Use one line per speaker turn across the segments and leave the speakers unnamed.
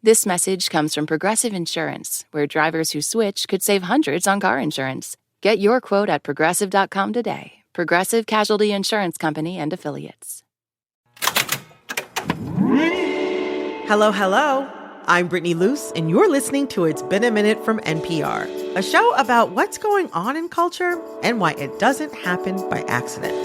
This message comes from Progressive Insurance, where drivers who switch could save hundreds on car insurance. Get your quote at Progressive.com today. Progressive Casualty Insurance Company and Affiliates.
Hello, hello. I'm Brittany Luce, and you're listening to It's Been a Minute from NPR, a show about what's going on in culture and why it doesn't happen by accident.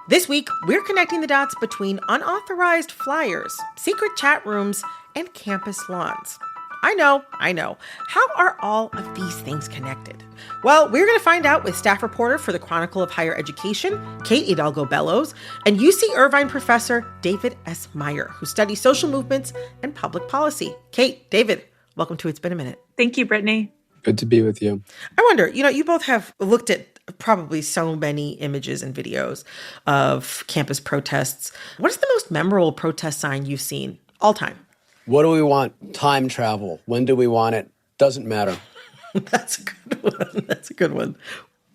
This week, we're connecting the dots between unauthorized flyers, secret chat rooms, and campus lawns. I know. How are all of these things connected? Well, we're going to find out with staff reporter for the Chronicle of Higher Education, Kate Hidalgo Bellows, and UC Irvine professor David S. Meyer, who studies social movements and public policy. Kate, David, welcome to It's Been a Minute.
Thank you, Brittany.
Good to be with you.
I wonder, you both have looked at probably so many images and videos of campus protests. What is the most memorable protest sign you've seen all time?
What do we want? Time travel. When do we want it? Doesn't matter.
That's a good one.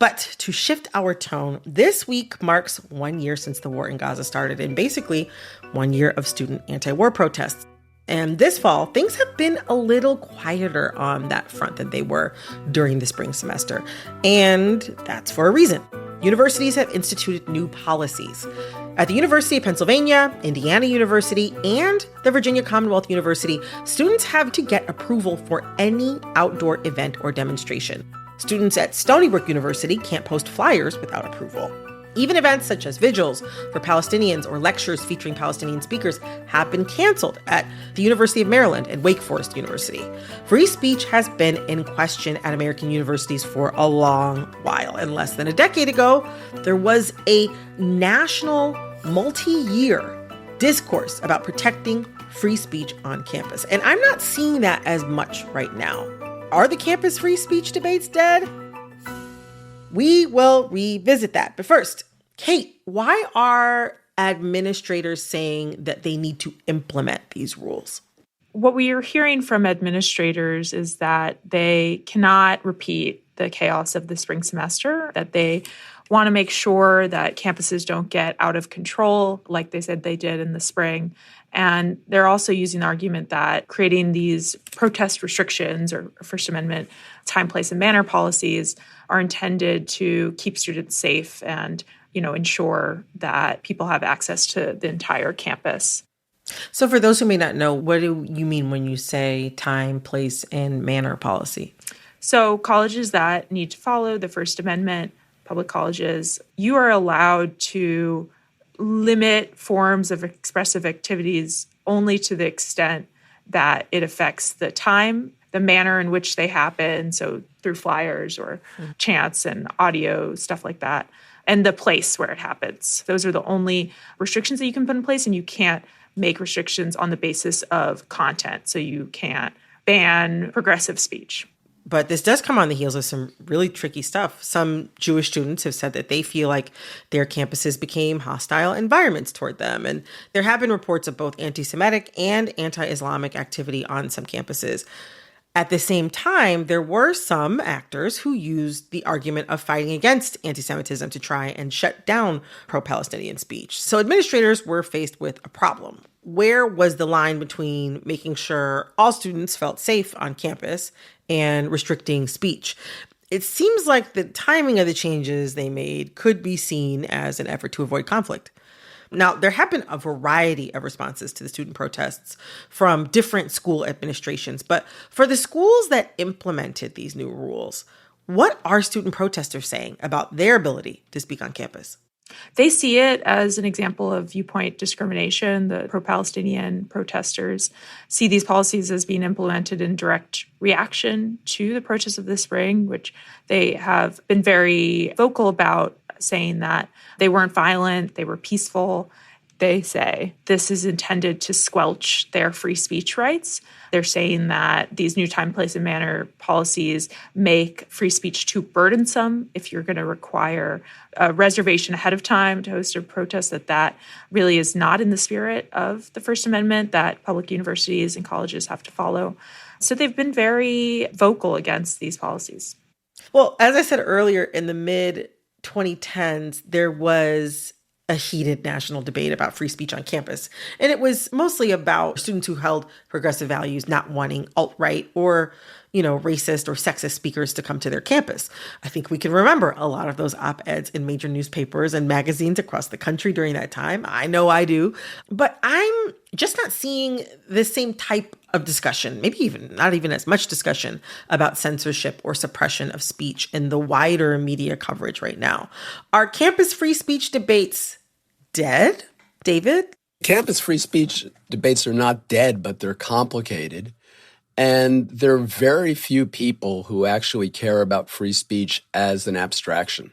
But to shift our tone, this week marks 1 year since the war in Gaza started, and basically 1 year of student anti-war protests. And this fall, things have been a little quieter on that front than they were during the spring semester. And that's for a reason. Universities have instituted new policies. At the University of Pennsylvania, Indiana University, and the Virginia Commonwealth University, students have to get approval for any outdoor event or demonstration. Students at Stony Brook University can't post flyers without approval. Even events such as vigils for Palestinians or lectures featuring Palestinian speakers have been canceled at the University of Maryland and Wake Forest University. Free speech has been in question at American universities for a long while. And less than a decade ago, there was a national, multi-year discourse about protecting free speech on campus. And I'm not seeing that as much right now. Are the campus free speech debates dead? We will revisit that. But first, Kate, why are administrators saying that they need to implement these rules?
What we are hearing from administrators is that they cannot repeat the chaos of the spring semester, that they want to make sure that campuses don't get out of control like they said they did in the spring. And they're also using the argument that creating these protest restrictions or First Amendment time, place, and manner policies are intended to keep students safe and, ensure that people have access to the entire campus.
So for those who may not know, what do you mean when you say time, place, and manner policy?
So colleges that need to follow the First Amendment, public colleges, you are allowed to limit forms of expressive activities only to the extent that it affects the time, the manner in which they happen, so through flyers or chants and audio, stuff like that, and the place where it happens. Those are the only restrictions that you can put in place, and you can't make restrictions on the basis of content. So you can't ban progressive speech.
But this does come on the heels of some really tricky stuff. Some Jewish students have said that they feel like their campuses became hostile environments toward them. And there have been reports of both anti-Semitic and anti-Islamic activity on some campuses. At the same time, there were some actors who used the argument of fighting against anti-Semitism to try and shut down pro-Palestinian speech. So administrators were faced with a problem. Where was the line between making sure all students felt safe on campus and restricting speech? It seems like the timing of the changes they made could be seen as an effort to avoid conflict. Now, there have been a variety of responses to the student protests from different school administrations, but for the schools that implemented these new rules, what are student protesters saying about their ability to speak on campus?
They see it as an example of viewpoint discrimination. The pro-Palestinian protesters see these policies as being implemented in direct reaction to the protests of the spring, which they have been very vocal about, saying that they weren't violent, they were peaceful. They say this is intended to squelch their free speech rights. They're saying that these new time, place, and manner policies make free speech too burdensome. If you're going to require a reservation ahead of time to host a protest, that really is not in the spirit of the First Amendment that public universities and colleges have to follow. So they've been very vocal against these policies.
Well, as I said earlier, in the mid 2010s, there was a heated national debate about free speech on campus. And it was mostly about students who held progressive values not wanting alt-right or, racist or sexist speakers to come to their campus. I think we can remember a lot of those op-eds in major newspapers and magazines across the country during that time. I know I do. But I'm just not seeing the same type of discussion, maybe even not even as much discussion about censorship or suppression of speech in the wider media coverage right now. Are campus free speech debates dead, David?
Campus free speech debates are not dead, but they're complicated. And there are very few people who actually care about free speech as an abstraction.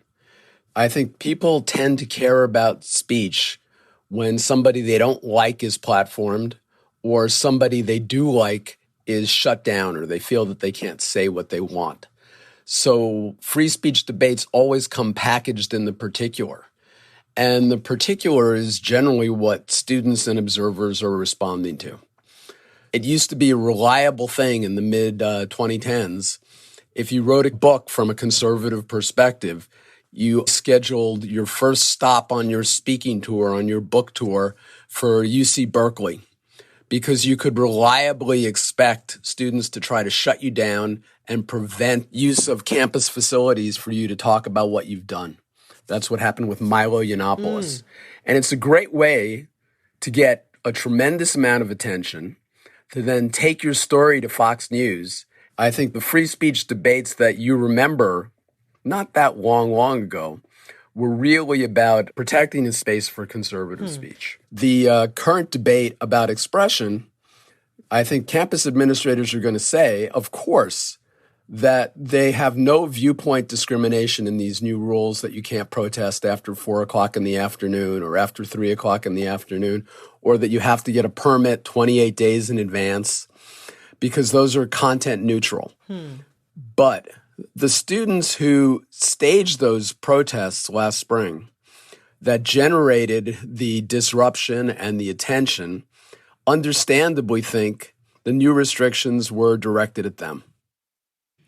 I think people tend to care about speech when somebody they don't like is platformed or somebody they do like is shut down or they feel that they can't say what they want. So free speech debates always come packaged in the particular. And the particular is generally what students and observers are responding to. It used to be a reliable thing in the mid-2010s. If you wrote a book from a conservative perspective, you scheduled your first stop on your speaking tour, on your book tour for UC Berkeley, because you could reliably expect students to try to shut you down and prevent use of campus facilities for you to talk about what you've done. That's what happened with Milo Yiannopoulos. And it's a great way to get a tremendous amount of attention, to then take your story to Fox News. I think the free speech debates that you remember not that long ago were really about protecting a space for conservative speech. The current debate about expression, I think campus administrators are going to say, of course, that they have no viewpoint discrimination in these new rules that you can't protest after 4 o'clock in the afternoon or after 3 o'clock in the afternoon, or that you have to get a permit 28 days in advance, because those are content neutral. But the students who staged those protests last spring that generated the disruption and the attention understandably think the new restrictions were directed at them.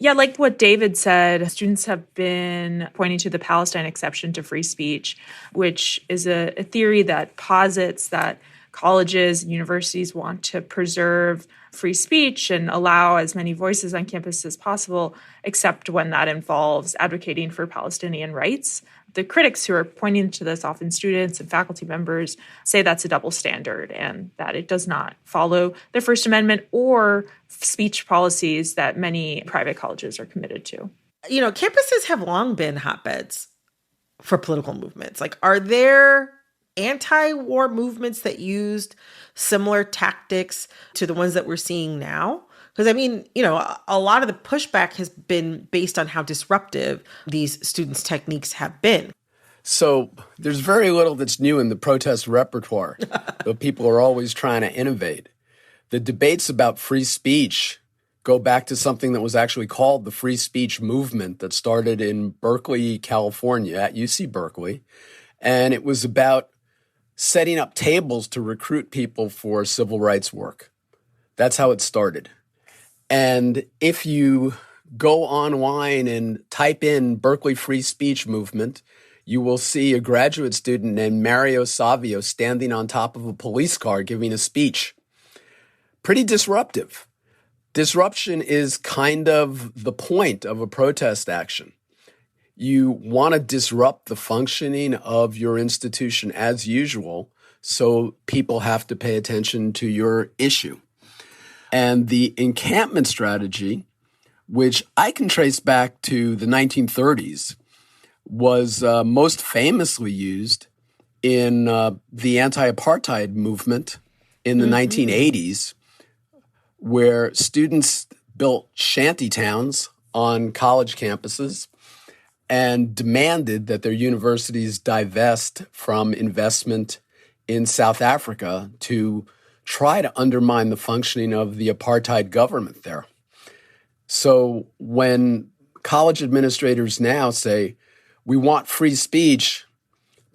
Yeah, like what David said, students have been pointing to the Palestine exception to free speech, which is a theory that posits that colleges and universities want to preserve free speech and allow as many voices on campus as possible, except when that involves advocating for Palestinian rights. The critics who are pointing to this, often students and faculty members, say that's a double standard and that it does not follow the First Amendment or speech policies that many private colleges are committed to.
Campuses have long been hotbeds for political movements. Are there anti-war movements that used similar tactics to the ones that we're seeing now? Because, a lot of the pushback has been based on how disruptive these students' techniques have been.
So there's very little that's new in the protest repertoire, but people are always trying to innovate. The debates about free speech go back to something that was actually called the free speech movement that started in Berkeley, California, at UC Berkeley. And it was about setting up tables to recruit people for civil rights work. That's how it started. And if you go online and type in Berkeley Free Speech Movement, you will see a graduate student named Mario Savio standing on top of a police car giving a speech. Pretty disruptive. Disruption is kind of the point of a protest action. You want to disrupt the functioning of your institution as usual, so people have to pay attention to your issue. And the encampment strategy, which I can trace back to the 1930s, was most famously used in the anti-apartheid movement in the 1980s, where students built shanty towns on college campuses and demanded that their universities divest from investment in South Africa to try to undermine the functioning of the apartheid government there. So when college administrators now say, we want free speech,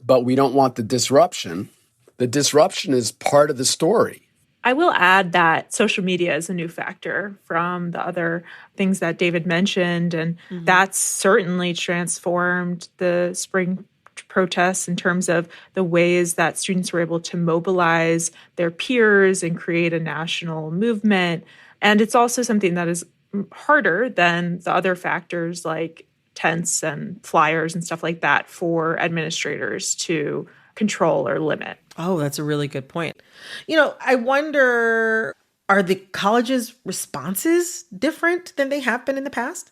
but we don't want the disruption is part of the story.
I will add that social media is a new factor from the other things that David mentioned, and that's certainly transformed the spring protests in terms of the ways that students were able to mobilize their peers and create a national movement. And it's also something that is harder than the other factors like tents and flyers and stuff like that for administrators to control or limit.
Oh, that's a really good point. I wonder, are the college's responses different than they have been in the past?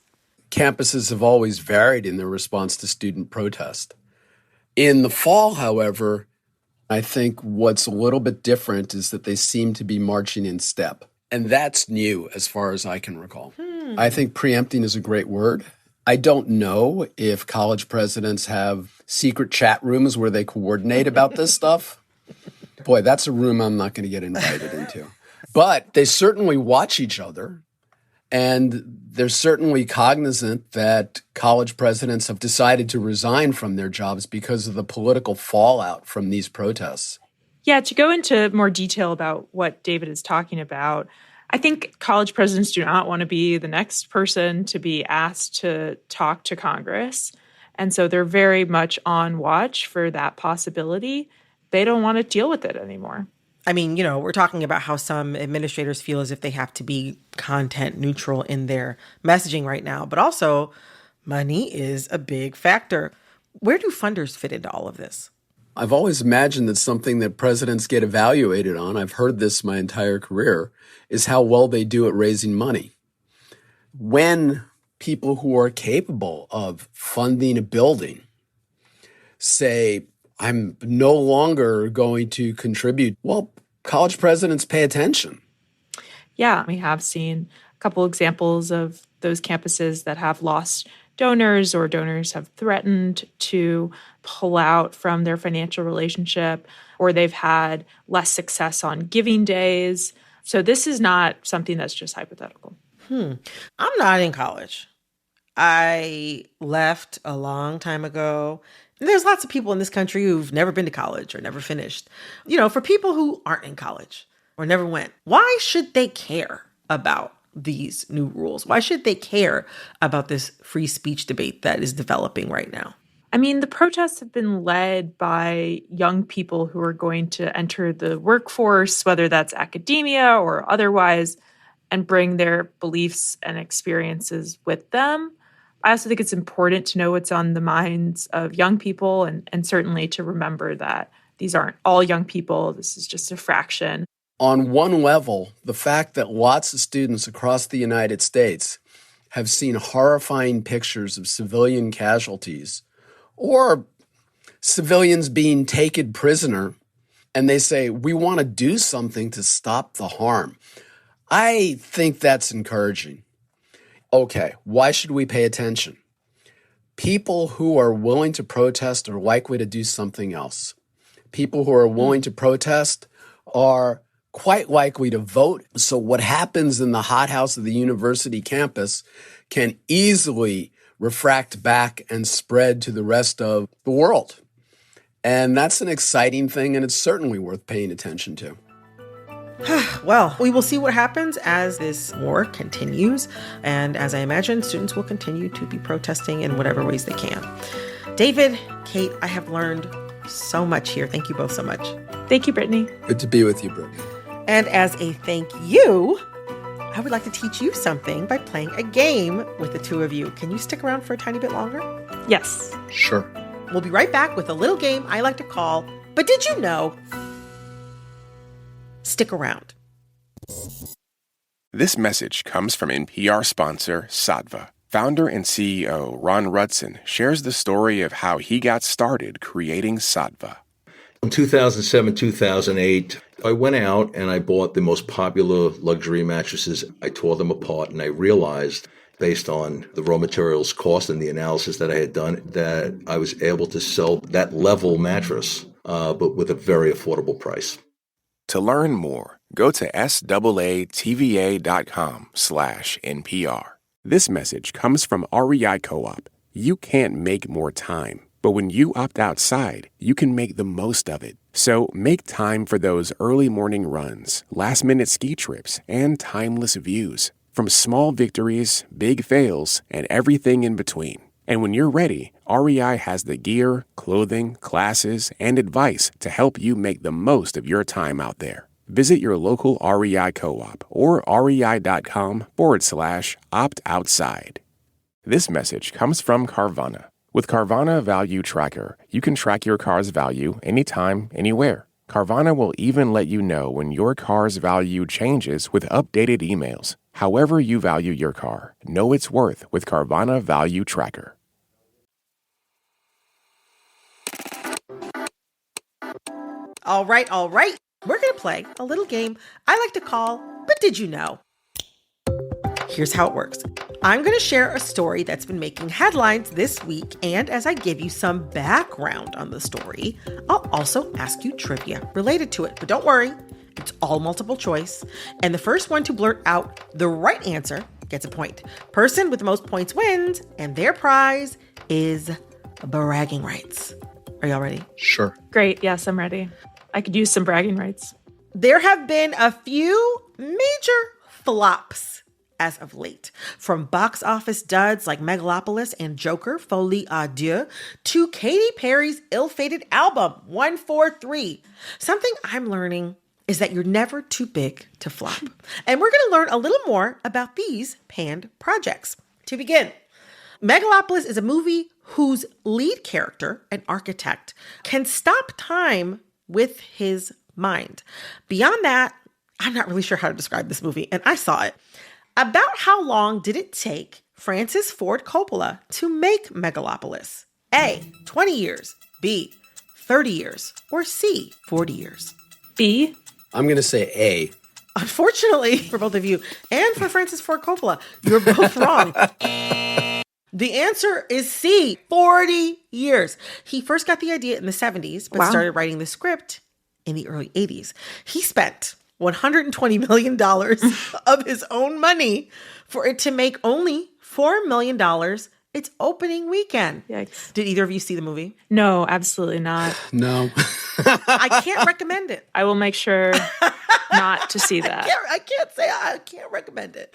Campuses have always varied in their response to student protest. In the fall, however, I think what's a little bit different is that they seem to be marching in step. And that's new as far as I can recall. I think preempting is a great word. I don't know if college presidents have secret chat rooms where they coordinate about this stuff. Boy, that's a room I'm not going to get invited into. But they certainly watch each other. And they're certainly cognizant that college presidents have decided to resign from their jobs because of the political fallout from these protests.
Yeah, to go into more detail about what David is talking about, I think college presidents do not want to be the next person to be asked to talk to Congress. And so they're very much on watch for that possibility. They don't want to deal with it anymore.
I mean, we're talking about how some administrators feel as if they have to be content neutral in their messaging right now, but also money is a big factor. Where do funders fit into all of this?
I've always imagined that something that presidents get evaluated on, I've heard this my entire career, is how well they do at raising money. When people who are capable of funding a building say, I'm no longer going to contribute, well, college presidents pay attention.
Yeah, we have seen a couple examples of those campuses that have lost donors, or donors have threatened to pull out from their financial relationship, or they've had less success on giving days. So this is not something that's just hypothetical.
I'm not in college. I left a long time ago. There's lots of people in this country who've never been to college or never finished. For people who aren't in college or never went, why should they care about these new rules? Why should they care about this free speech debate that is developing right now?
I mean, the protests have been led by young people who are going to enter the workforce, whether that's academia or otherwise, and bring their beliefs and experiences with them. I also think it's important to know what's on the minds of young people, and certainly to remember that these aren't all young people. This is just a fraction.
On one level, the fact that lots of students across the United States have seen horrifying pictures of civilian casualties or civilians being taken prisoner, and they say, we want to do something to stop the harm. I think that's encouraging. Okay, why should we pay attention? People who are willing to protest are likely to do something else. People who are willing to protest are quite likely to vote. So what happens in the hothouse of the university campus can easily refract back and spread to the rest of the world. And that's an exciting thing, and it's certainly worth paying attention to.
Well, we will see what happens as this war continues. And as I imagine, students will continue to be protesting in whatever ways they can. David, Kate, I have learned so much here. Thank you both so much.
Thank you, Brittany.
Good to be with you, Brittany.
And as a thank you, I would like to teach you something by playing a game with the two of you. Can you stick around for a tiny bit longer?
Yes.
Sure.
We'll be right back with a little game I like to call, But Did You Know? Stick around.
This message comes from NPR sponsor Sattva. Founder and CEO Ron Rudson shares the story of how he got started creating Sattva.
In 2007, 2008, I went out and I bought the most popular luxury mattresses. I tore them apart, and I realized, based on the raw materials cost and the analysis that I had done, that I was able to sell that level mattress, but with a very affordable price.
To learn more, go to SAATVA.com/NPR. This message comes from REI Co-op. You can't make more time. But when you opt outside, you can make the most of it. So make time for those early morning runs, last-minute ski trips, and timeless views. From small victories, big fails, and everything in between. And when you're ready, REI has the gear, clothing, classes, and advice to help you make the most of your time out there. Visit your local REI co-op or rei.com/opt-outside. This message comes from Carvana. With Carvana Value Tracker, you can track your car's value anytime, anywhere. Carvana will even let you know when your car's value changes with updated emails. However you value your car, know its worth with Carvana Value Tracker.
All right. We're going to play a little game I like to call, But Did You Know? Here's how it works. I'm going to share a story that's been making headlines this week, and as I give you some background on the story, I'll also ask you trivia related to it. But don't worry, it's all multiple choice, and the first one to blurt out the right answer gets a point. Person with the most points wins, and their prize is bragging rights. Are y'all ready?
Sure.
Great. Yes, I'm ready. I could use some bragging rights.
There have been a few major flops as of late, from box office duds like Megalopolis and Joker, Folie à Deux, to Katy Perry's ill-fated album, 143. Something I'm learning is that you're never too big to flop. And we're going to learn a little more about these panned projects. To begin, Megalopolis is a movie whose lead character, an architect, can stop time with his mind. Beyond that, I'm not really sure how to describe this movie, and I saw it. About how long did it take Francis Ford Coppola to make Megalopolis? A, 20 years, B, 30 years, or C, 40 years?
B.
I'm going to say A.
Unfortunately for both of you and for Francis Ford Coppola, you're both wrong. The answer is C, 40 years. He first got the idea in the 70s, but started writing the script in the early 80s. He spent $120 million of his own money for it to make only $4 million its opening weekend.
Yikes.
Did either of you see the movie?
No, absolutely not.
No.
I can't recommend it.
I will make sure not to see that.
I can't recommend it.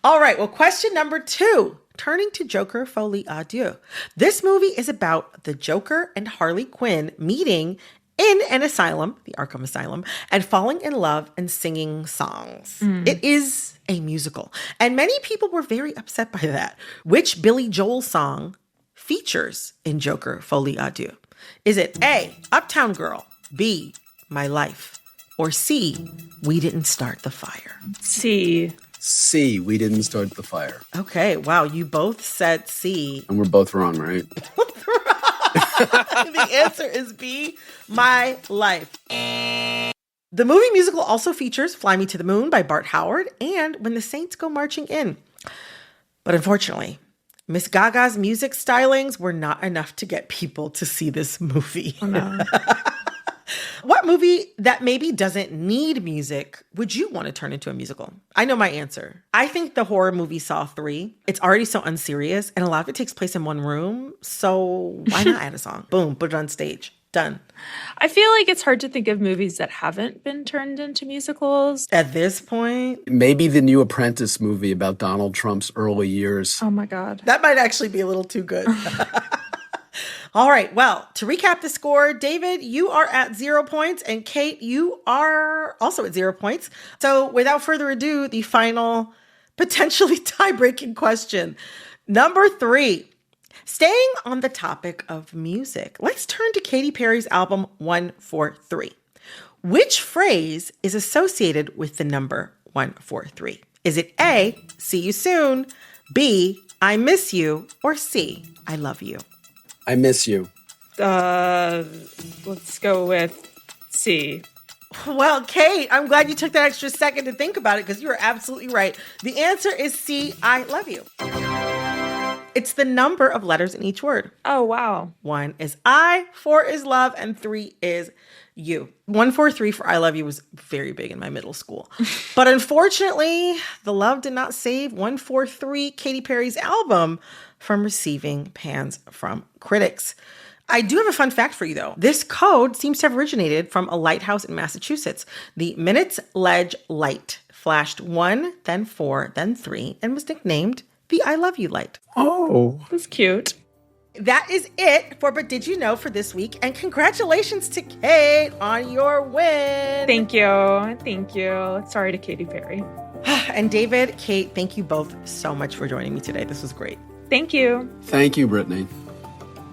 All right. Well, question number 2. Turning to Joker, Folie à Deux. This movie is about the Joker and Harley Quinn meeting in an asylum, the Arkham Asylum, and falling in love and singing songs. It is a musical, and many people were very upset by that. Which Billy Joel song features in Joker, Folie à Deux? Is it A, Uptown Girl, B, My Life, or C, We Didn't Start the Fire?
C.
C, We Didn't Start the Fire.
Okay, wow, you both said C.
And we're both wrong, right?
The answer is B, My Life. The movie musical also features Fly Me to the Moon by Bart Howard and When the Saints Go Marching In. But unfortunately, Miss Gaga's music stylings were not enough to get people to see this movie.
Oh, no.
What movie that maybe doesn't need music would you want to turn into a musical? I know my answer. I think the horror movie Saw 3. It's already so unserious, and a lot of it takes place in one room. So why not add a song? Boom, put it on stage. Done.
I feel like it's hard to think of movies that haven't been turned into musicals.
At this point,
Maybe the new Apprentice movie about Donald Trump's early years.
Oh my God.
that might actually be a little too good. All right. Well, to recap the score, David, you are at 0 points, and Kate, you are also at 0 points. So without further ado, the final potentially tie-breaking question. Number 3. Staying on the topic of music, let's turn to Katy Perry's album 143. Which phrase is associated with the number 143? Is it A, see you soon, B, I miss you, or C, I love you?
I miss you.
Let's go with C.
Well, Kate, I'm glad you took that extra second to think about it because you are absolutely right. The answer is C, I love you. It's the number of letters in each word.
Oh, wow.
1 is I, 4 is love, and 3 is you. 143 for I love you was very big in my middle school. But unfortunately, the love did not save 143, Katy Perry's album, from receiving pans from critics. I do have a fun fact for you, though. This code seems to have originated from a lighthouse in Massachusetts. The Minutes Ledge Light flashed 1, then 4, then 3, and was nicknamed the I Love You Light.
Oh, that's cute.
That is it for But Did You Know for this week. And congratulations to Kate on your win.
Thank you. Thank you. Sorry to Katy Perry.
And David, Kate, thank you both so much for joining me today. This was great.
Thank you.
Thank you, Brittany.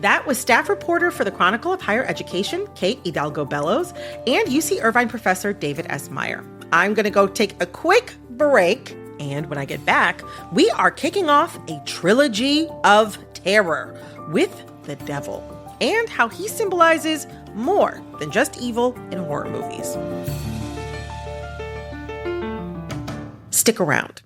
That was staff reporter for the Chronicle of Higher Education, Kate Hidalgo Bellows, and UC Irvine professor David S. Meyer. I'm going to go take a quick break, and when I get back, we are kicking off a trilogy of terror with the devil and how he symbolizes more than just evil in horror movies. Stick around.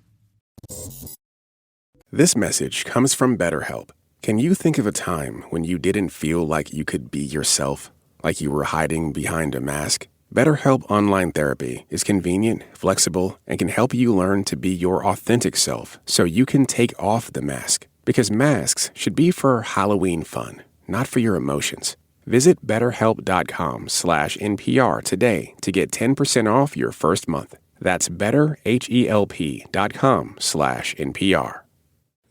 This message comes from BetterHelp. Can you think of a time when you didn't feel like you could be yourself, like you were hiding behind a mask? BetterHelp Online Therapy is convenient, flexible, and can help you learn to be your authentic self so you can take off the mask. Because masks should be for Halloween fun, not for your emotions. Visit BetterHelp.com/NPR today to get 10% off your first month. That's BetterHelp.com/NPR.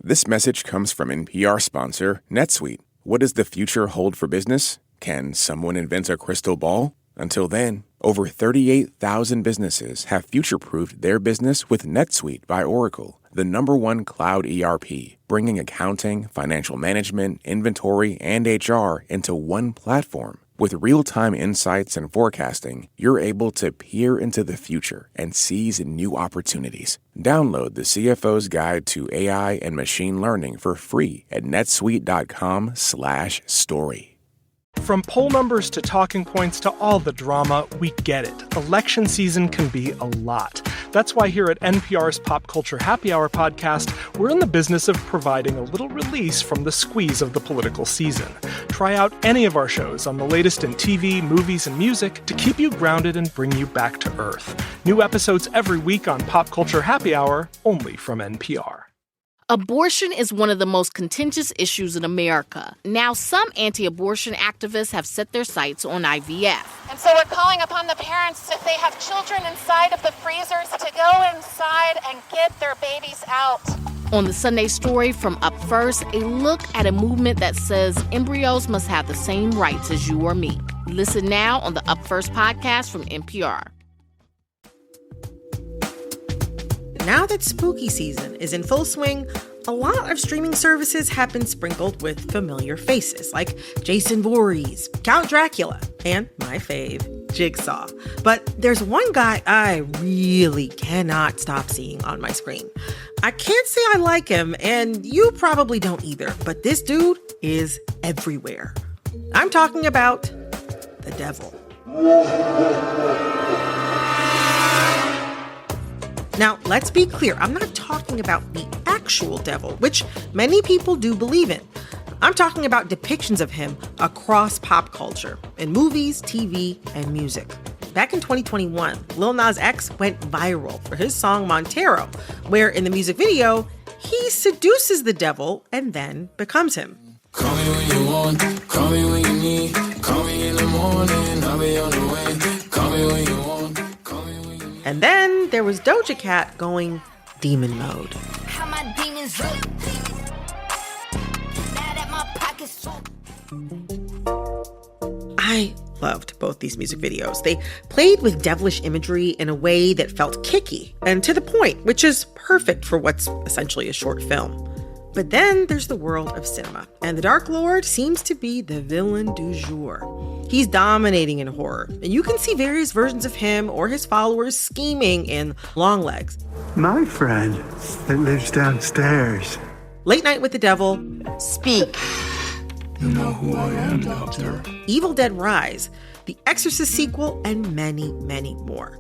This message comes from NPR sponsor NetSuite. What does the future hold for business? Can someone invent a crystal ball? Until then, over 38,000 businesses have future-proofed their business with NetSuite by Oracle, the #1 cloud ERP, bringing accounting, financial management, inventory, and HR into one platform. With real-time insights and forecasting, you're able to peer into the future and seize new opportunities. Download the CFO's Guide to AI and Machine Learning for free at netsuite.com/story.
From poll numbers to talking points to all the drama, we get it. Election season can be a lot. That's why here at NPR's Pop Culture Happy Hour podcast, we're in the business of providing a little release from the squeeze of the political season. Try out any of our shows on the latest in TV, movies, and music to keep you grounded and bring you back to earth. New episodes every week on Pop Culture Happy Hour, only from NPR.
Abortion is one of the most contentious issues in America. Now, some anti-abortion activists have set their sights on IVF.
And so we're calling upon the parents, if they have children inside of the freezers, to go inside and get their babies out.
On the Sunday Story from Up First, a look at a movement that says embryos must have the same rights as you or me. Listen now on the Up First podcast from NPR.
Now that spooky season is in full swing, a lot of streaming services have been sprinkled with familiar faces like Jason Voorhees, Count Dracula, and my fave, Jigsaw. But there's one guy I really cannot stop seeing on my screen. I can't say I like him, and you probably don't either, but this dude is everywhere. I'm talking about the devil. Now, let's be clear, I'm not talking about the actual devil, which many people do believe in. I'm talking about depictions of him across pop culture, in movies, TV, and music. Back in 2021, Lil Nas X went viral for his song Montero, where in the music video, he seduces the devil and then becomes him.
Call me when you want, call me when you need, call me in the morning, I'll be on the way, call me when you want.
And then there was Doja Cat going demon mode.
How my demons look. Now that my pockets full.
I loved both these music videos. They played with devilish imagery in a way that felt kicky and to the point, which is perfect for what's essentially a short film. But then there's the world of cinema, and the Dark Lord seems to be the villain du jour. He's dominating in horror, and you can see various versions of him or his followers scheming in Longlegs.
My friend that lives downstairs.
Late Night with the Devil.
Speak. You know who I am, Doctor.
Evil Dead Rise, The Exorcist sequel, and many, many more.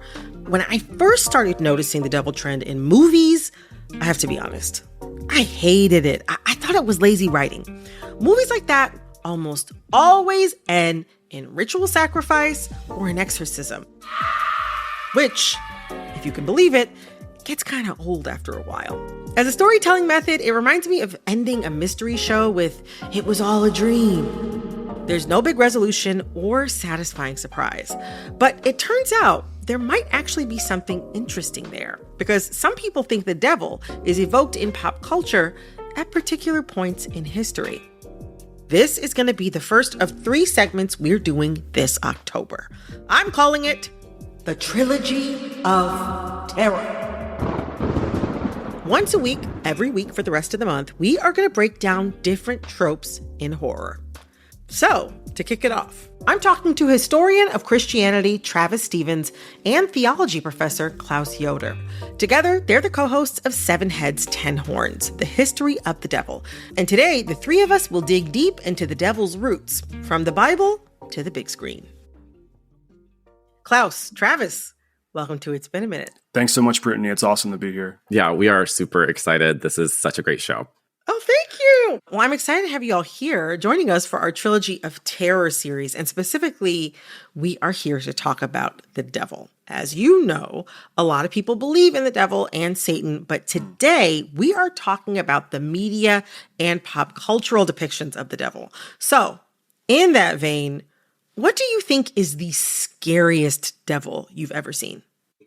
When I first started noticing the devil trend in movies, I have to be honest, I hated it. I thought it was lazy writing. Movies like that almost always end in ritual sacrifice or an exorcism. Which, if you can believe it, gets kind of old after a while. As a storytelling method, it reminds me of ending a mystery show with "It was all a dream." There's no big resolution or satisfying surprise. But it turns out there might actually be something interesting there, because some people think the devil is evoked in pop culture at particular points in history. This is going to be the first of 3 segments we're doing this October. I'm calling it the Trilogy of Terror. Once a week, every week for the rest of the month, we are going to break down different tropes in horror. So, to kick it off, I'm talking to historian of Christianity Travis Stevens and theology professor Klaus Yoder. Together, they're the co-hosts of 7 Heads, 10 Horns, The History of the Devil. And today, the 3 of us will dig deep into the devil's roots, from the Bible to the big screen. Klaus, Travis, welcome to It's Been a Minute.
Thanks so much, Brittany. It's awesome to be here.
Yeah, we are super excited. This is such a great show.
Oh, thank you. Well, I'm excited to have you all here joining us for our Trilogy of Terror series. And specifically, we are here to talk about the devil. As you know, a lot of people believe in the devil and Satan, but today we are talking about the media and pop cultural depictions of the devil. So, in that vein, what do you think is the scariest devil you've ever seen?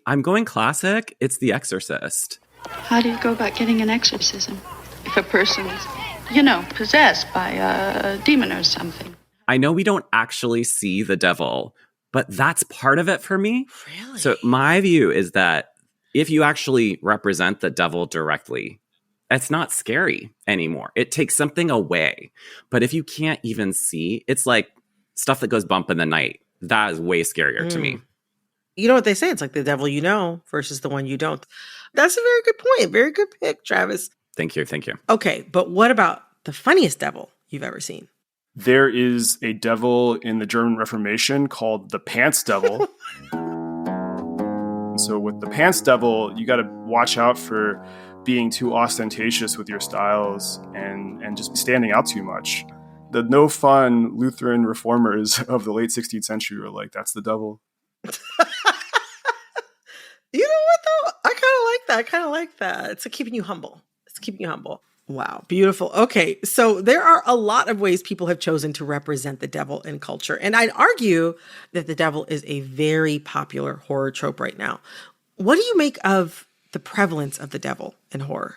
I'm going classic. It's The Exorcist.
How do you go about getting an exorcism? If a person's, possessed by a demon or something.
I know we don't actually see the devil, but that's part of it for me.
Really?
So my view is that if you actually represent the devil directly, it's not scary anymore. It takes something away. But if you can't even see, it's like stuff that goes bump in the night. That is way scarier to me.
You know what they say? It's like the devil you know versus the one you don't. That's a very good point. Very good pick, Travis.
Thank you.
Okay, but what about the funniest devil you've ever seen?
There is a devil in the German Reformation called the Pants Devil. So with the Pants Devil, you got to watch out for being too ostentatious with your styles and just standing out too much. The no fun Lutheran reformers of the late 16th century were like, that's the devil.
You know what, though? I kind of like that. It's keeping you humble. Wow. Beautiful. Okay. So there are a lot of ways people have chosen to represent the devil in culture. And I'd argue that the devil is a very popular horror trope right now. What do you make of the prevalence of the devil in horror?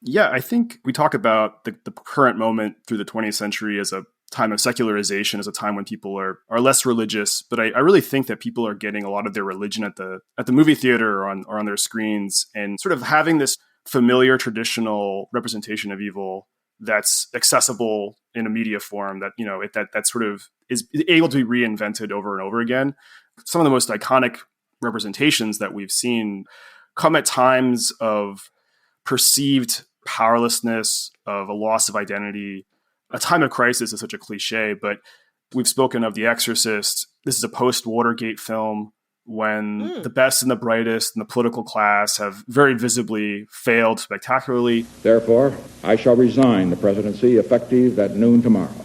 Yeah, I think we talk about the current moment through the 20th century as a time of secularization, as a time when people are less religious. But I really think that people are getting a lot of their religion at the movie theater or on their screens, and sort of having this familiar traditional representation of evil that's accessible in a media form that, that sort of is able to be reinvented over and over again. Some of the most iconic representations that we've seen come at times of perceived powerlessness, of a loss of identity. A time of crisis is such a cliche, but we've spoken of The Exorcist. This is a post-Watergate film when the best and the brightest in the political class have very visibly failed spectacularly.
Therefore, I shall resign the presidency effective at noon tomorrow.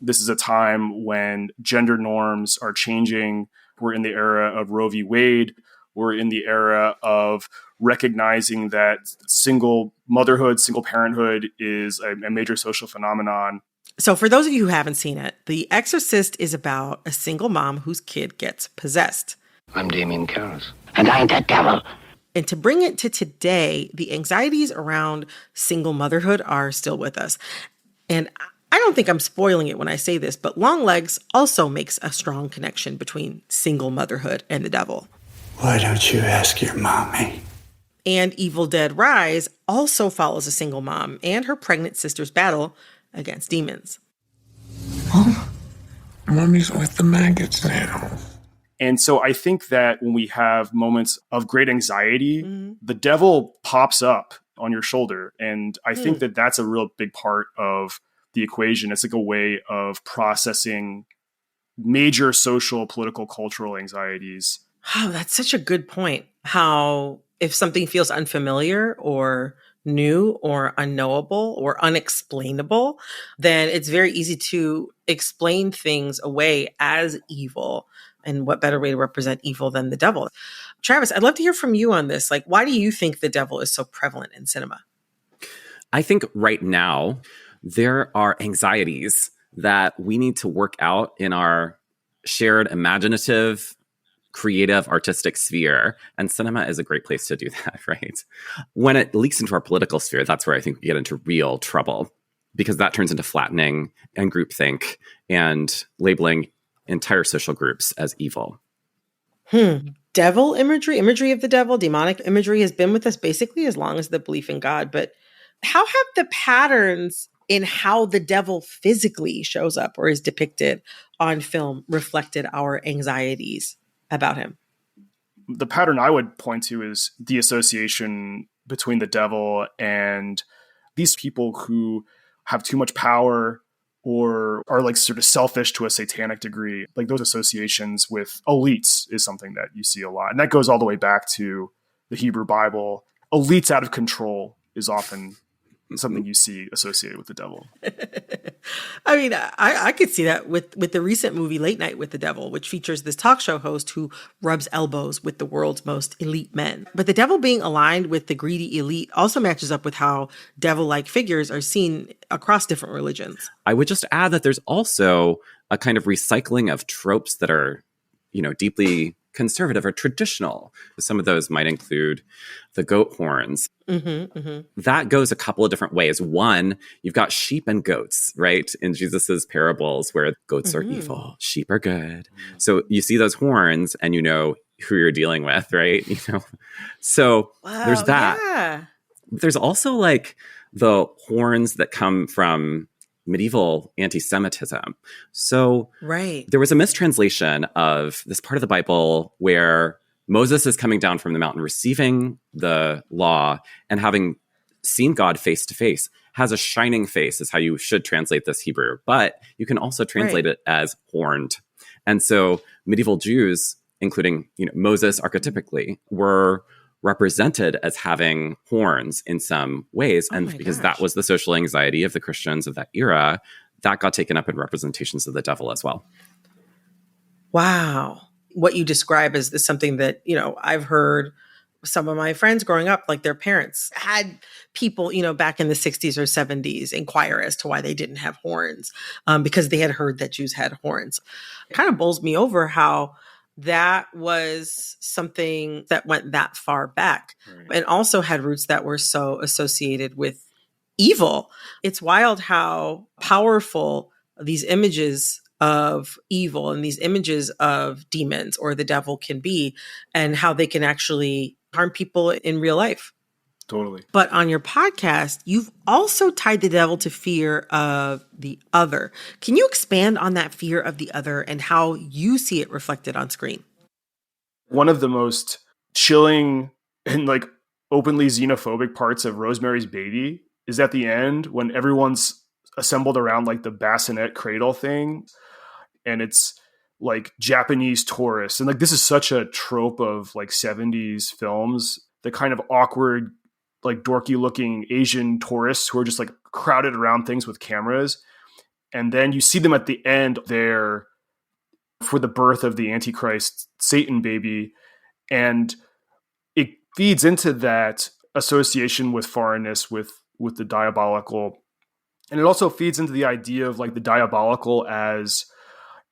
This is a time when gender norms are changing. We're in the era of Roe v. Wade. We're in the era of recognizing that single motherhood, single parenthood is a major social phenomenon.
So for those of you who haven't seen it, The Exorcist is about a single mom whose kid gets possessed.
I'm Damien Karras, and I'm the devil.
And to bring it to today, the anxieties around single motherhood are still with us. And I don't think I'm spoiling it when I say this, but Longlegs also makes a strong connection between single motherhood and the devil.
Why don't you ask your mommy?
And Evil Dead Rise also follows a single mom and her pregnant sister's battle against demons.
Oh, mommy's with the maggots now.
And so I think that when we have moments of great anxiety, the devil pops up on your shoulder. And I think that that's a real big part of the equation. It's like a way of processing major social, political, cultural anxieties.
Oh, that's such a good point. How if something feels unfamiliar or new or unknowable or unexplainable, then it's very easy to explain things away as evil. And what better way to represent evil than the devil? Travis, I'd love to hear from you on this. Like, why do you think the devil is so prevalent in cinema?
I think right now there are anxieties that we need to work out in our shared imaginative, creative, artistic sphere. And cinema is a great place to do that, right? When it leaks into our political sphere, that's where I think we get into real trouble, because that turns into flattening and groupthink and labeling entire social groups as evil.
Devil imagery of the devil, demonic imagery has been with us basically as long as the belief in God. But how have the patterns in how the devil physically shows up or is depicted on film reflected our anxieties about him?
The pattern I would point to is the association between the devil and these people who have too much power or are like sort of selfish to a satanic degree. Like those associations with elites is something that you see a lot. And that goes all the way back to the Hebrew Bible. Elites out of control is often something you see associated with the devil.
I mean, I could see that with the recent movie Late Night with the Devil, which features this talk show host who rubs elbows with the world's most elite men. But the devil being aligned with the greedy elite also matches up with how devil-like figures are seen across different religions.
I would just add that there's also a kind of recycling of tropes that are, deeply conservative or traditional. Some of those might include the goat horns. That goes a couple of different ways. One, you've got sheep and goats, right? In Jesus's parables where goats are evil, sheep are good. So you see those horns and you know who you're dealing with, right? So there's that.
Yeah.
There's also like the horns that come from medieval anti-Semitism. So there was a mistranslation of this part of the Bible where Moses is coming down from the mountain, receiving the law, and having seen God face to face, has a shining face is how you should translate this Hebrew. But you can also translate it as horned. And so medieval Jews, including Moses archetypically, were represented as having horns in some ways. And because that was the social anxiety of the Christians of that era, that got taken up in representations of the devil as well.
Wow. What you describe is something that, I've heard some of my friends growing up, like their parents had people, back in the 60s or 70s inquire as to why they didn't have horns because they had heard that Jews had horns. It kind of bowls me over how that was something that went that far back and also had roots that were so associated with evil. It's wild how powerful these images of evil and these images of demons or the devil can be and how they can actually harm people in real life.
Totally.
But on your podcast, you've also tied the devil to fear of the other. Can you expand on that fear of the other and how you see it reflected on screen?
One of the most chilling and like openly xenophobic parts of Rosemary's Baby is at the end when everyone's assembled around like the bassinet cradle thing. And it's like Japanese tourists. And like, this is such a trope of like 70s films, the kind of awkward, like dorky looking Asian tourists who are just like crowded around things with cameras. And then you see them at the end there for the birth of the Antichrist Satan baby. And it feeds into that association with foreignness, with the diabolical. And it also feeds into the idea of like the diabolical as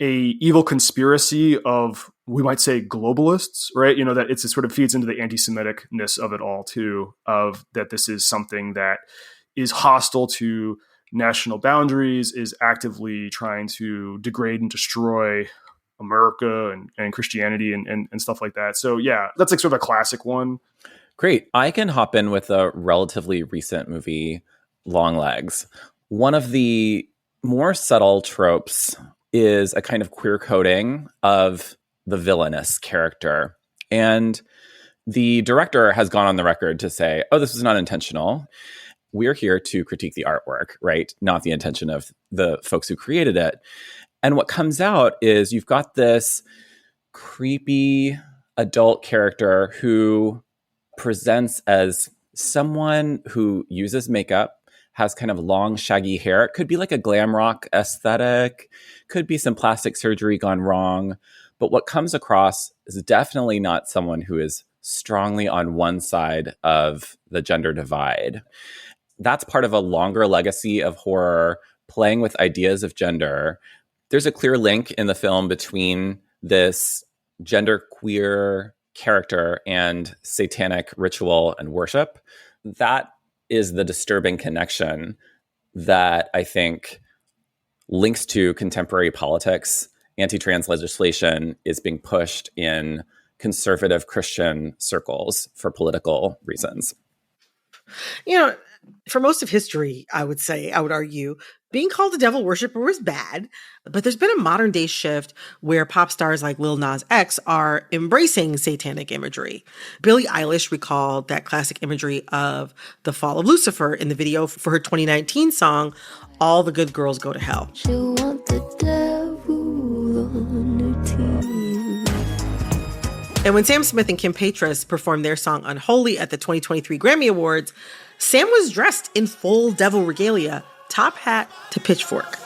a evil conspiracy of, we might say, globalists, right? That it sort of feeds into the anti-Semitic-ness of it all too, of that this is something that is hostile to national boundaries, is actively trying to degrade and destroy America and Christianity and stuff like that. So yeah, that's like sort of a classic one.
Great. I can hop in with a relatively recent movie, Longlegs. One of the more subtle tropes is a kind of queer coding of the villainous character. And the director has gone on the record to say, oh, this was not intentional. We're here to critique the artwork, right? Not the intention of the folks who created it. And what comes out is you've got this creepy adult character who presents as someone who uses makeup, has kind of long, shaggy hair. It could be like a glam rock aesthetic, could be some plastic surgery gone wrong. But what comes across is definitely not someone who is strongly on one side of the gender divide. That's part of a longer legacy of horror playing with ideas of gender. There's a clear link in the film between this genderqueer character and satanic ritual and worship. That is the disturbing connection that I think links to contemporary politics. Anti-trans legislation is being pushed in conservative Christian circles for political reasons.
You know, for most of history, I would argue, being called a devil worshiper was bad. But there's been a modern day shift where pop stars like Lil Nas X are embracing satanic imagery. Billie Eilish recalled that classic imagery of the fall of Lucifer in the video for her 2019 song, All the Good Girls Go to Hell.
She'll want the devil on her team.
And when Sam Smith and Kim Petras performed their song Unholy at the 2023 Grammy Awards, Sam was dressed in full devil regalia, top hat to pitchfork.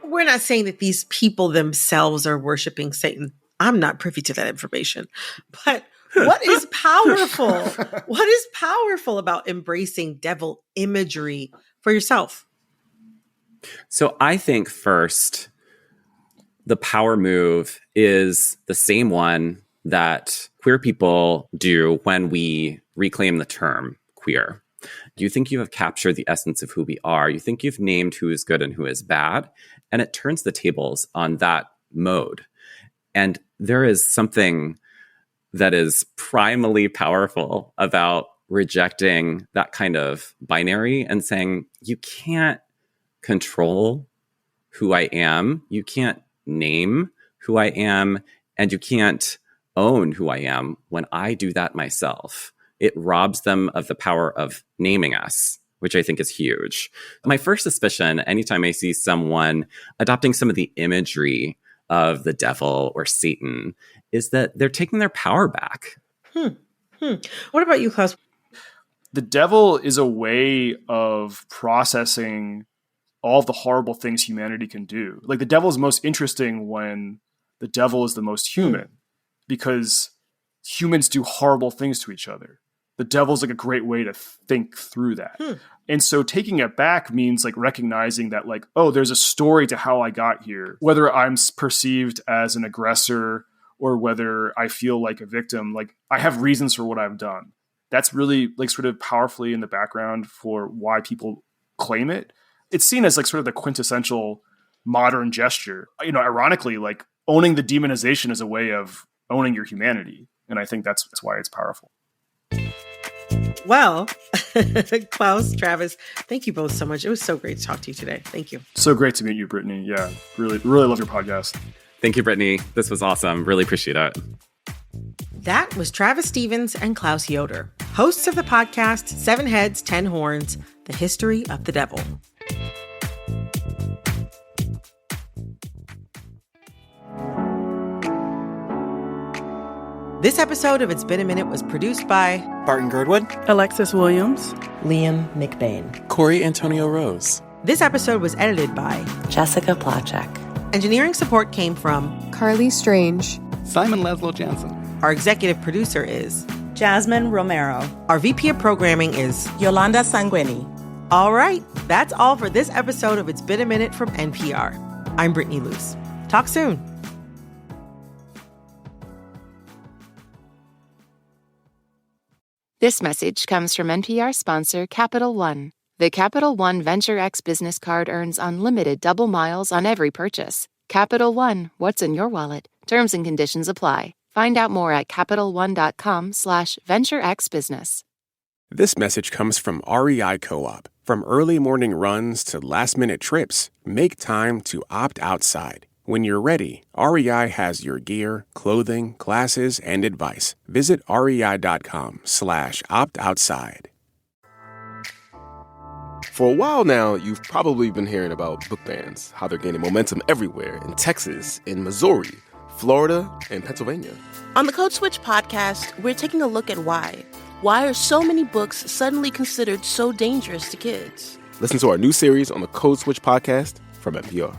We're not saying that these people themselves are worshiping Satan. I'm not privy to that information. But what is powerful? What is powerful about embracing devil imagery for yourself?
So I think first, the power move is the same one that queer people do when we reclaim the term queer. You think you have captured the essence of who we are. You think you've named who is good and who is bad. And it turns the tables on that mode. And there is something that is primally powerful about rejecting that kind of binary and saying, you can't control who I am. You can't name who I am. And you can't own who I am when I do that myself. It robs them of the power of naming us, which I think is huge. My first suspicion, anytime I see someone adopting some of the imagery of the devil or Satan, is that they're taking their power back.
What about you, Klaus?
The devil is a way of processing all of the horrible things humanity can do. Like, the devil is most interesting when the devil is the most human, because humans do horrible things to each other. The devil's like a great way to think through that. And so taking it back means like recognizing that, like, oh, there's a story to how I got here, whether I'm perceived as an aggressor or whether I feel like a victim. Like, I have reasons for what I've done. That's really like sort of powerfully in the background for why people claim it. It's seen as like sort of the quintessential modern gesture. You know, ironically, like owning the demonization is a way of owning your humanity. And I think that's why it's powerful.
Well, Klaus, Travis, thank you both so much. It was so great to talk to you today. Thank you.
So great to meet you, Brittany. Yeah, really love your podcast.
Thank you, Brittany. This was awesome. Really appreciate it.
That was Travis Stevens and Klaus Yoder, hosts of the podcast 7 Heads, 10 Horns, The History of the Devil. This episode of It's Been a Minute was produced by
Barton Girdwood,
Alexis Williams,
Liam McBain,
Corey Antonio Rose.
This episode was edited by
Jessica Placzek.
Engineering support came from
Carly Strange,
Simon Laszlo Jansen.
Our executive producer is
Jasmine Romero.
Our VP of programming is
Yolanda Sanguini.
All right, that's all for this episode of It's Been a Minute from NPR. I'm Brittany Luce. Talk soon.
This message comes from NPR sponsor Capital One. The Capital One Venture X business card earns unlimited double miles on every purchase. Capital One, what's in your wallet? Terms and conditions apply. Find out more at CapitalOne.com/VentureXBusiness.
This message comes from REI Co-op. From early morning runs to last-minute trips, make time to opt outside. When you're ready, REI has your gear, clothing, classes, and advice. Visit rei.com/opt-outside.
For a while now, you've probably been hearing about book bans, how they're gaining momentum everywhere in Texas, in Missouri, Florida, and Pennsylvania.
On the Code Switch podcast, we're taking a look at why. Why are so many books suddenly considered so dangerous to kids?
Listen to our new series on the Code Switch podcast from NPR.